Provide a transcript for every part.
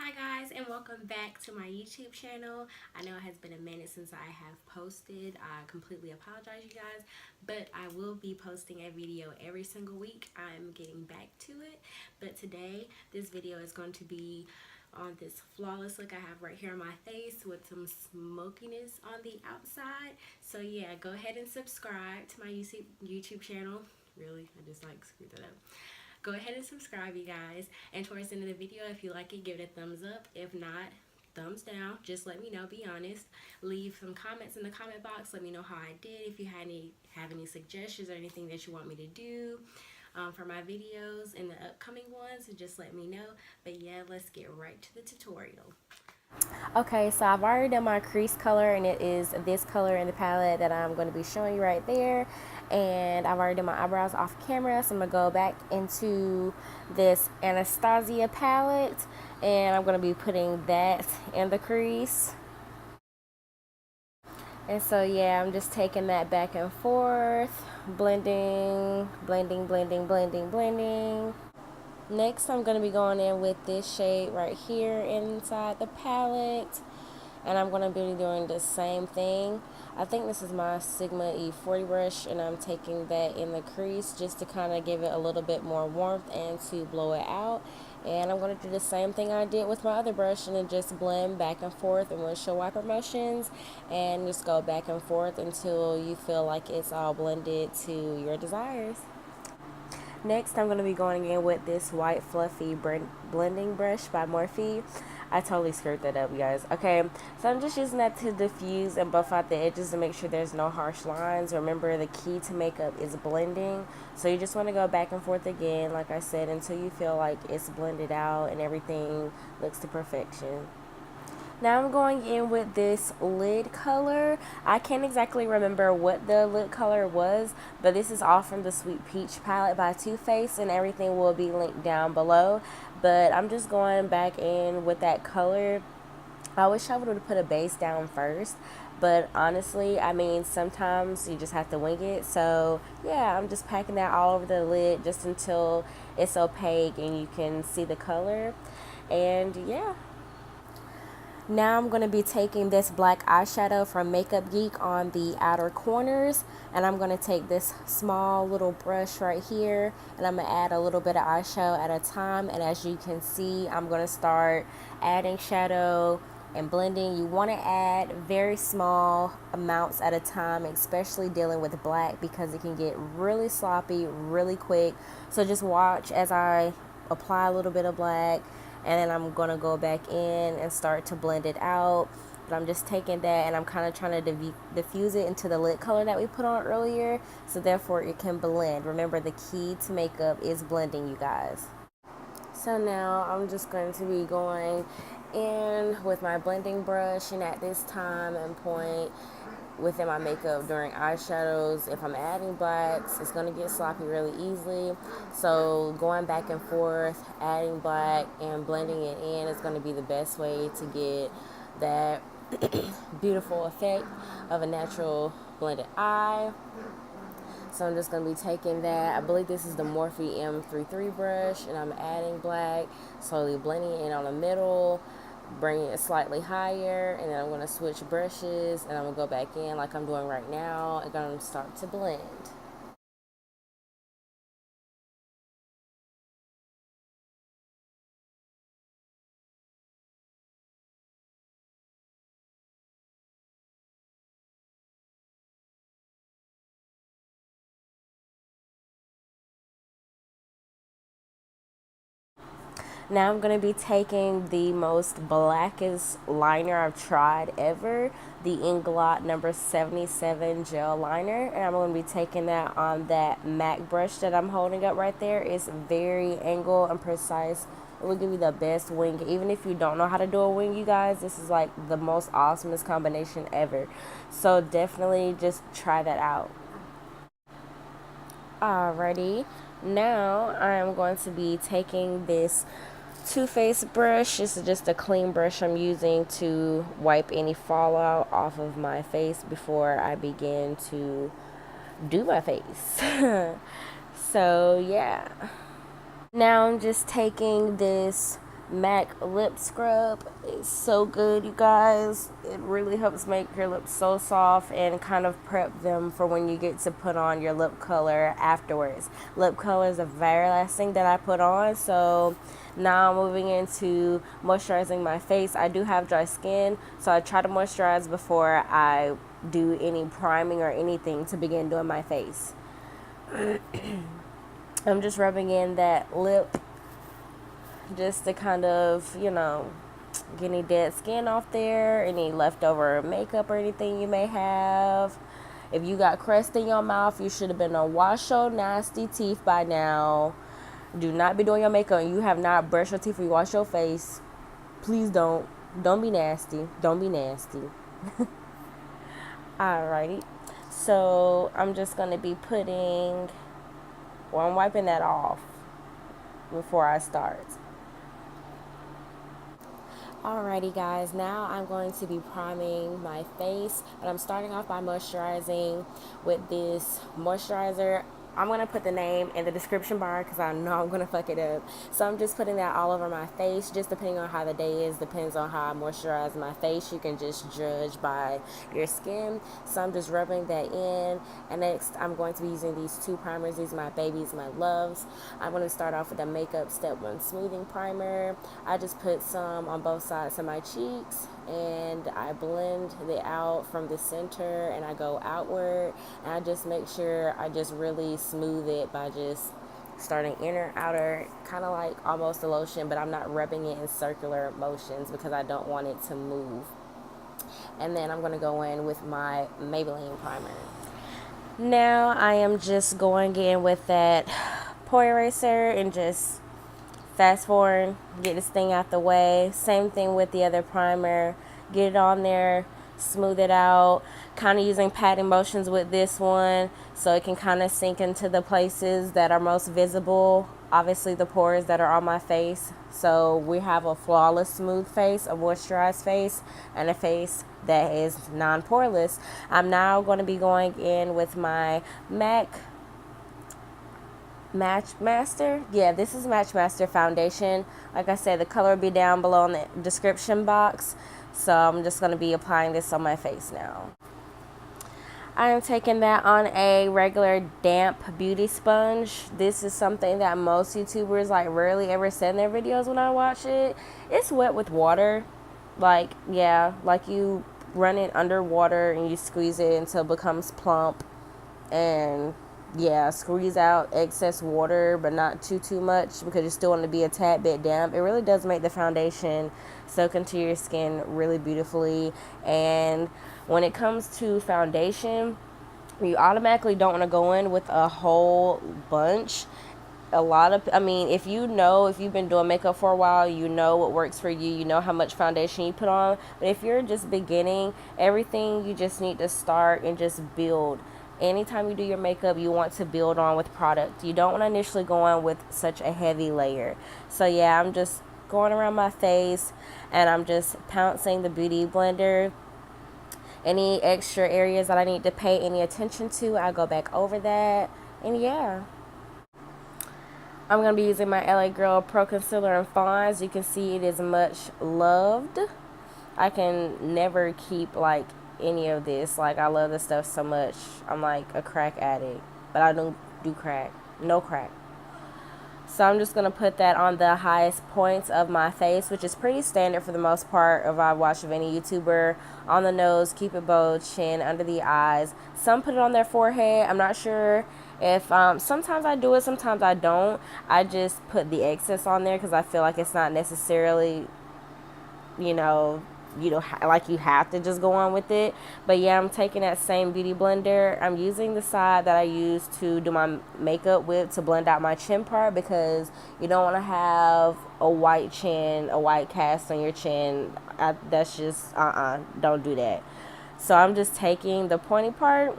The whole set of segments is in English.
Hi guys, and welcome back to my YouTube channel. I know it has been a minute since I have posted. I completely apologize, you guys, but I will be posting a video every single week. I'm getting back to it, but today this video is going to be on this flawless look I have right here on my face with some smokiness on the outside. So yeah, go ahead and subscribe to my YouTube channel. Really, I just like screwed that up. Go ahead and subscribe, you guys. And towards the end of the video, if you like it, give it a thumbs up. If not, thumbs down. Just let me know. Be honest. Leave some comments in the comment box. Let me know how I did. If you have any suggestions or anything that you want me to do for my videos and the upcoming ones, just let me know. But yeah, let's get right to the tutorial. Okay, so I've already done my crease color, and it is this color in the palette that I'm going to be showing you right there. And I've already done my eyebrows off camera, so I'm going to go back into this Anastasia palette, and I'm going to be putting that in the crease. And so yeah, I'm just taking that back and forth, blending, blending, blending, blending, blending. Next, I'm going to be going in with this shade right here inside the palette. And I'm going to be doing the same thing. I think this is my Sigma E40 brush, and I'm taking that in the crease just to kind of give it a little bit more warmth and to blow it out. And I'm going to do the same thing I did with my other brush, and then just blend back and forth in windshield wiper motions, and just go back and forth until you feel like it's all blended to your desires. Next, I'm going to be going in with this white fluffy blending brush by Morphe. I totally screwed that up, you guys. Okay, so I'm just using that to diffuse and buff out the edges to make sure there's no harsh lines. Remember, the key to makeup is blending. So you just want to go back and forth again, like I said, until you feel like it's blended out and everything looks to perfection. Now I'm going in with this lid color. I can't exactly remember what the lid color was, but this is all from the Sweet Peach palette by Too Faced, and everything will be linked down below. But I'm just going back in with that color. I wish I would have put a base down first, but honestly, I mean, sometimes you just have to wing it. So yeah, I'm just packing that all over the lid just until it's opaque and you can see the color. And yeah. Now I'm going to be taking this black eyeshadow from Makeup Geek on the outer corners, and I'm going to take this small little brush right here, and I'm going to add a little bit of eyeshadow at a time. And as you can see, I'm going to start adding shadow and blending. You want to add very small amounts at a time, especially dealing with black, because it can get really sloppy really quick. So just watch as I apply a little bit of black, and then I'm going to go back in and start to blend it out. But I'm just taking that and I'm kind of trying to diffuse it into the lid color that we put on earlier, so therefore it can blend. Remember, the key to makeup is blending, you guys. So now I'm just going to be going in with my blending brush, and at this time and point within my makeup during eyeshadows, if I'm adding blacks, it's going to get sloppy really easily. So going back and forth, adding black and blending it in is going to be the best way to get that beautiful effect of a natural blended eye. So I'm just going to be taking that. I believe this is the Morphe M33 brush, and I'm adding black, slowly blending it in on the middle, bringing it slightly higher, and then I'm going to switch brushes, and I'm going to go back in like I'm doing right now. I'm going to start to blend. Now I'm going to be taking the most blackest liner I've tried ever, the Inglot number 77 gel liner, and I'm going to be taking that on that MAC brush that I'm holding up right there. It's very angled and precise. It will give you the best wing. Even if you don't know how to do a wing, you guys, this is like the most awesomest combination ever. So definitely just try that out. Alrighty, now I'm going to be taking this Too Faced brush. This is just a clean brush I'm using to wipe any fallout off of my face before I begin to do my face. So yeah. Now I'm just taking this MAC lip scrub. It's so good, you guys. It really helps make your lips so soft and kind of prep them for when you get to put on your lip color afterwards. Lip color is the very last thing that I put on, so now I'm moving into moisturizing my face. I do have dry skin, so I try to moisturize before I do any priming or anything to begin doing my face. I'm just rubbing in that lip just to kind of, you know, get any dead skin off there, any leftover makeup or anything you may have. If you got crust in your mouth, you should have been on wash your nasty teeth by now. Do not be doing your makeup and you have not brushed your teeth or you wash your face. Please don't. Don't be nasty. Don't be nasty. Alrighty. So I'm just going to be putting, well, I'm wiping that off before I start. Alrighty guys, now I'm going to be priming my face, but I'm starting off by moisturizing with this moisturizer. I'm going to put the name in the description bar because I know I'm going to fuck it up. So I'm just putting that all over my face, just depending on how the day is, depends on how I moisturize my face. You can just judge by your skin. So I'm just rubbing that in. And next, I'm going to be using these two primers. These are my babies, my loves. I'm going to start off with the Makeup Step 1 Smoothing Primer. I just put some on both sides of my cheeks, and I blend it out from the center and I go outward, and I just make sure I just really smooth it by just starting inner, outer, kind of like almost a lotion, but I'm not rubbing it in circular motions because I don't want it to move. And then I'm going to go in with my Maybelline primer. Now I am just going in with that pore eraser and just fast forward, get this thing out the way. Same thing with the other primer. Get it on there, smooth it out. Kind of using patting motions with this one so it can kind of sink into the places that are most visible. Obviously the pores that are on my face. So we have a flawless smooth face, a moisturized face, and a face that is non-poreless. I'm now going to be going in with my MAC Matchmaster. Yeah, this is Matchmaster foundation. Like I said, the color will be down below in the description box. So I'm just going to be applying this on my face now. I am taking that on a regular damp beauty sponge. This is something that most YouTubers like rarely ever say in their videos when I watch it. It's wet with water. Like, yeah, like you run it under water and you squeeze it until it becomes plump. And yeah, squeeze out excess water, but not too much because you still want to be a tad bit damp. It really does make the foundation soak into your skin really beautifully. And when it comes to foundation, you automatically don't want to go in with a whole bunch. If you've been doing makeup for a while, you know what works for you, you know how much foundation you put on. But if you're just beginning, everything you just need to start and just build. Anytime you do your makeup, you want to build on with product. You don't want to initially go on with such a heavy layer. So yeah, I'm just going around my face and I'm just pouncing the beauty blender. Any extra areas that I need to pay any attention to, I go back over that. And yeah, I'm going to be using my L.A Girl Pro Concealer in Fawn. As you can see, it is much loved. I can never keep like any of this. Like, I love this stuff so much. I'm like a crack addict, but I don't do crack. No crack. So I'm just going to put that on the highest points of my face, which is pretty standard for the most part if I watch of any YouTuber. On the nose, keep it bow, chin, under the eyes. Some put it on their forehead. I'm not sure if sometimes I do it, sometimes I don't. I just put the excess on there because I feel like it's not necessarily, you have to just go on with it. But yeah, I'm taking that same beauty blender. I'm using the side that I use to do my makeup with to blend out my chin part, because you don't want to have a white chin, a white cast on your chin. That's just don't do that. So I'm just taking the pointy part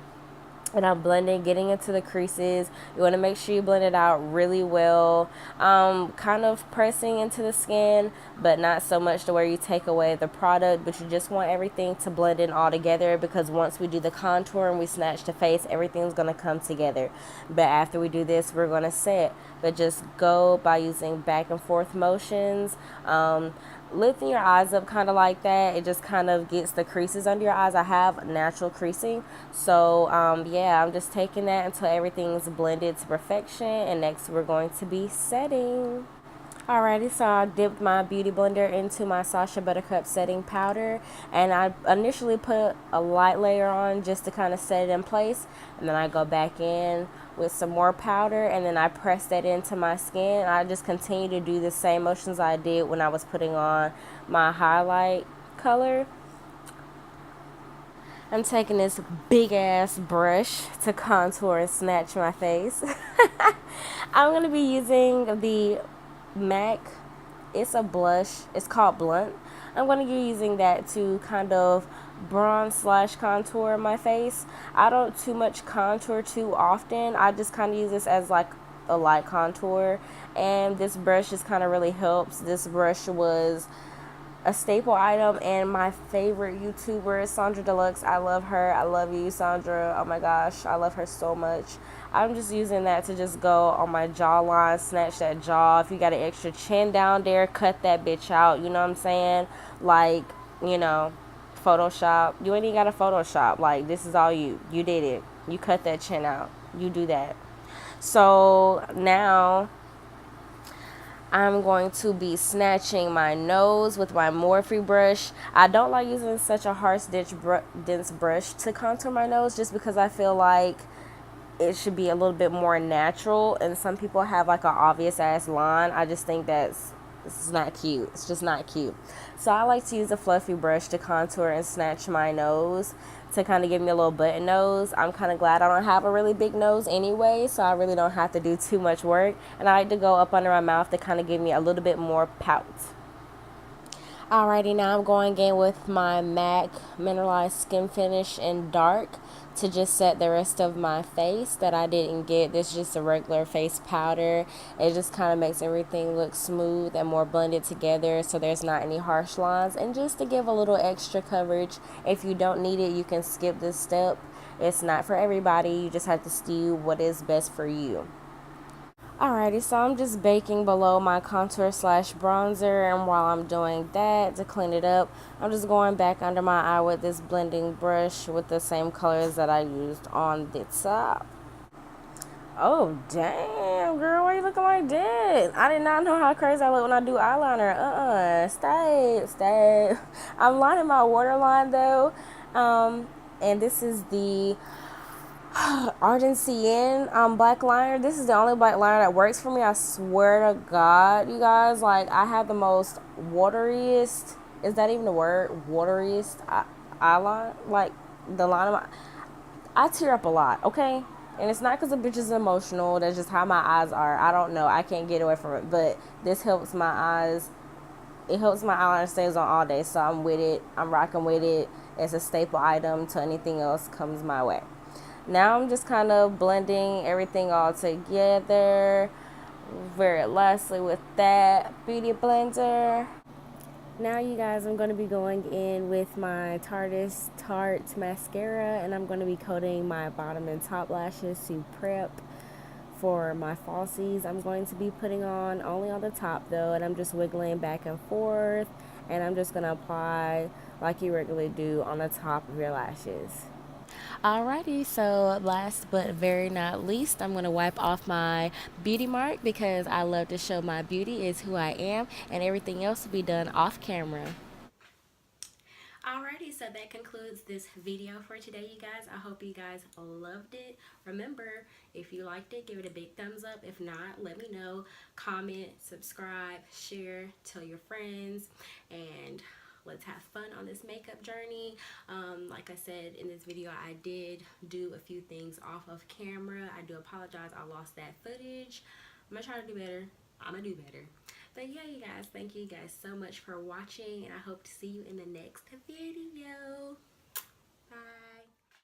and I'm blending, getting into the creases. You want to make sure you blend it out really well. Kind of pressing into the skin, but not so much to where you take away the product, but you just want everything to blend in all together, because once we do the contour and we snatch the face, everything's going to come together. But after we do this, we're going to set. But just go by using back and forth motions. Lifting your eyes up kind of like that, it just kind of gets the creases under your eyes. I have natural creasing, so yeah, I'm just taking that until everything's blended to perfection, and next we're going to be setting. Alrighty, so I dipped my beauty blender into my Sasha Buttercup setting powder, and I initially put a light layer on just to kind of set it in place, and then I go back in with some more powder, and then I press that into my skin. I just continue to do the same motions I did when I was putting on my highlight color. I'm taking this big ass brush to contour and snatch my face. I'm going to be using the MAC. It's a blush. It's called Blunt. I'm going to be using that to kind of bronze slash contour my face. I don't too much contour too often. I just kind of use this as like a light contour, and this brush just kind of really helps. This brush was a staple item, and my favorite YouTuber is Sandra Deluxe. I love her. I love you, Sandra. Oh my gosh, I love her so much. I'm just using that to just go on my jawline, snatch that jaw. If you got an extra chin down there, cut that bitch out. You know what I'm saying? Like, you know, Photoshop. You ain't even got a Photoshop. Like, this is all you. You did it. You cut that chin out. You do that. So now I'm going to be snatching my nose with my Morphe brush. I don't like using such a harsh dense brush to contour my nose, just because I feel like it should be a little bit more natural, and some people have like an obvious ass line. I just think it's not cute. It's just not cute. So I like to use a fluffy brush to contour and snatch my nose to kind of give me a little button nose. I'm kind of glad I don't have a really big nose anyway, so I really don't have to do too much work. And I like to go up under my mouth to kind of give me a little bit more pout. Alrighty, now I'm going in with my MAC Mineralize Skin Finish in dark to just set the rest of my face that I didn't get. This is just a regular face powder. It just kind of makes everything look smooth and more blended together, so there's not any harsh lines. And just to give a little extra coverage, if you don't need it, you can skip this step. It's not for everybody. You just have to see what is best for you. Alrighty, so I'm just baking below my contour slash bronzer, and while I'm doing that, to clean it up, I'm just going back under my eye with this blending brush with the same colors that I used on the top. Oh, damn, girl, why you looking like that? I did not know how crazy I look when I do eyeliner. Stay. I'm lining my waterline, though, and this is the Argentine black liner. This is the only black liner that works for me. I swear to God, you guys, like, I have the most wateriest, is that even a word? Wateriest eyeliner, like the line of my, I tear up a lot, okay? And it's not because the bitch is emotional. That's just how my eyes are. I don't know. I can't get away from it. But this helps my eyes. It helps my eyeliner stays on all day. So I'm with it. I'm rocking with it. It's a staple item till anything else comes my way. Now I'm just kind of blending everything all together very lastly with that beauty blender. Now you guys, I'm going to be going in with my Tarte mascara, and I'm going to be coating my bottom and top lashes to prep for my falsies. I'm going to be putting on only on the top though, and I'm just wiggling back and forth, and I'm just going to apply like you regularly do on the top of your lashes. Alrighty, so last but very not least, I'm going to wipe off my beauty mark, because I love to show my beauty is who I am, and everything else will be done off camera. Alrighty, so that concludes this video for today, you guys. I hope you guys loved it. Remember, if you liked it, give it a big thumbs up. If not, let me know. Comment, subscribe, share, tell your friends, and let's have fun on this makeup journey. Like I said in this video, I did do a few things off of camera. I do apologize. I lost that footage. I'm gonna try to do better. I'm gonna do better. But yeah, you guys, thank you guys so much for watching, and I hope to see you in the next video.